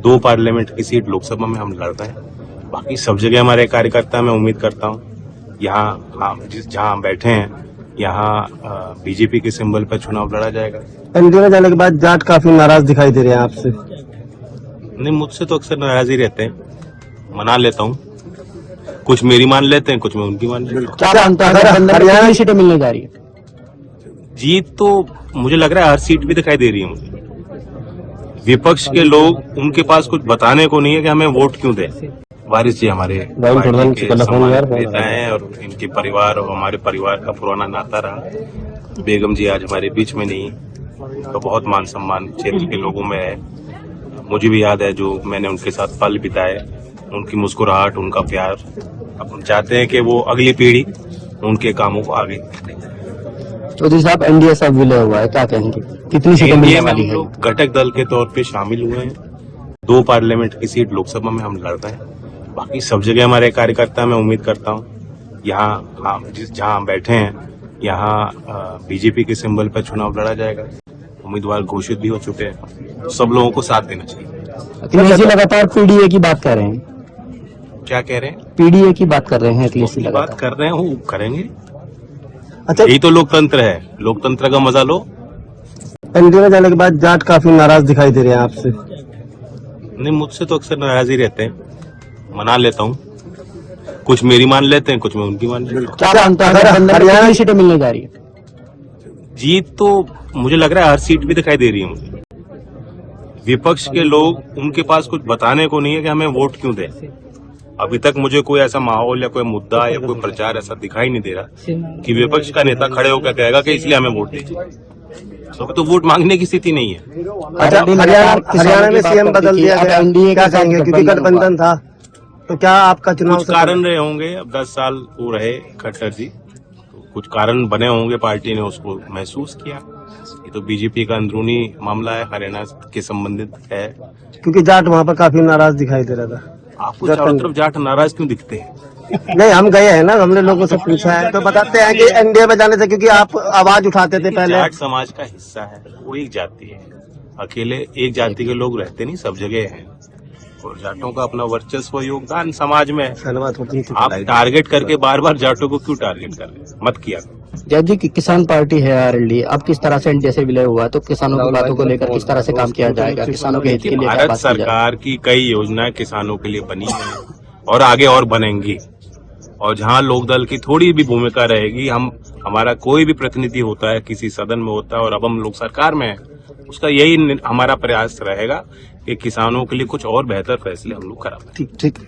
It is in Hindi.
2 पार्लियामेंट की सीट लोकसभा में हम लड़ रहे हैं। बाकी सब जगह हमारे कार्यकर्ता, मैं उम्मीद करता हूँ यहाँ जहाँ हम बैठे हैं यहाँ बीजेपी के सिंबल पर चुनाव लड़ा जाएगा। एनडीए में जाने के बाद जाट काफी नाराज दिखाई दे रहे हैं आपसे। नहीं, मुझसे तो अक्सर नाराज ही रहते हैं, मना लेता हूँ। कुछ मेरी मान लेते हैं, कुछ मैं उनकी मान लेता हूँ। क्या मानता है हरियाणा की सीटें मिलने जा रही है? जीत तो मुझे लग रहा है हर सीट भी दिखाई दे रही है मुझे। विपक्ष के लोग, उनके पास कुछ बताने को नहीं है कि हमें वोट क्यों दें। वारिस जी हमारे पार्टी के सम्मानित नेता हैं और इनके परिवार और हमारे परिवार का पुराना नाता रहा। बेगम जी आज हमारे बीच में नहीं, तो बहुत मान सम्मान क्षेत्र के लोगों में है। मुझे भी याद है जो मैंने उनके साथ पल बिताए, उनकी मुस्कुराहट, उनका प्यार। अब हम चाहते हैं कि वो अगली पीढ़ी उनके कामों को आगे। चौधरी साहब, एनडीए सब विलय हुआ है, क्या कहेंगे? कितनी सीटें मिलने वाली है? घटक दल के तौर पे शामिल हुए हैं। 2 पार्लियामेंट की सीट लोकसभा में हम लड़ रहे हैं। बाकी सब जगह हमारे कार्यकर्ता, मैं उम्मीद करता हूँ यहाँ जहाँ हम बैठे हैं यहाँ बीजेपी के सिंबल पर चुनाव लड़ा जाएगा। उम्मीदवार घोषित भी हो चुके हैं, सब लोगों को साथ देना चाहिए। अखिलेश लगातार पीडीए की बात कर रहे हैं। क्या कह रहे हैं? पीडीए की बात कर रहे हैं अखिलेश बात लगातार कर रहे हैं, वो करेंगे। अच्छा, यही तो लोकतंत्र है, लोकतंत्र का मजा लो। एनडीए में जाने के बाद जाट काफी नाराज दिखाई दे रहे हैं आपसे। नहीं, मुझसे तो अक्सर नाराज ही रहते हैं, मना लेता हूँ। कुछ मेरी मान लेते हैं, कुछ मैं उनकी मान लेता हूँ। क्या मानता है हरियाणा की सीटें मिलने जा रही है? जीत तो मुझे लग रहा है हर सीट भी दिखाई दे रही है मुझे। विपक्ष के लोग, उनके पास कुछ बताने को नहीं है कि हमें वोट क्यों दें। अभी तक मुझे कोई ऐसा माहौल या कोई मुद्दा या कोई प्रचार ऐसा दिखाई नहीं दे रहा कि विपक्ष का नेता खड़े होकर कहेगा कि इसलिए हमें वोट दीजिए। तो वोट मांगने की स्थिति नहीं है। अच्छा, हरियाणा में सीएम बदल दिया गया, एनडीए क्या कहेंगे? क्योंकि गठबंधन था, तो क्या आपका चुनाव कुछ कारण रहे होंगे। अब 10 साल वो रहे खट्टर जी, तो कुछ कारण बने होंगे, पार्टी ने उसको महसूस किया। ये तो बीजेपी का अंदरूनी मामला है, हरियाणा के संबंधित है। क्योंकि जाट वहाँ पर काफी नाराज दिखाई दे रहा था। आपको चारों तरफ जाट नाराज क्यों दिखते हैं? नहीं, हम गए हैं ना, हमने लोगों से पूछा है तो बताते हैं कि एनडीए में जाने से, क्योंकि आप आवाज उठाते थे पहले। जाट समाज का हिस्सा है, वो एक जाति है। अकेले एक जाति के लोग रहते नहीं, सब जगह हैं। और जाटों का अपना वर्चस्व, योगदान समाज में है। आप टारगेट करके बार बार जाटों को क्यों टारगेट कर रहे हैं? मत किया। जब जी किसान पार्टी है आरएलडी, अब किस तरह से एनडीए से विलय हुआ, तो किसानों की बातों को लेकर किस तरह से काम किया जाएगा? किसानों के हित के लिए भारत सरकार की कई योजनाएं किसानों के लिए बनी है और आगे और बनेंगी। और जहां लोकदल की थोड़ी भी भूमिका रहेगी, हमारा कोई भी प्रतिनिधि होता है, किसी सदन में होता है और अब हम लोग सरकार में है, उसका यही हमारा प्रयास रहेगा कि किसानों के लिए कुछ और बेहतर फैसले हम लोग करा। ठीक।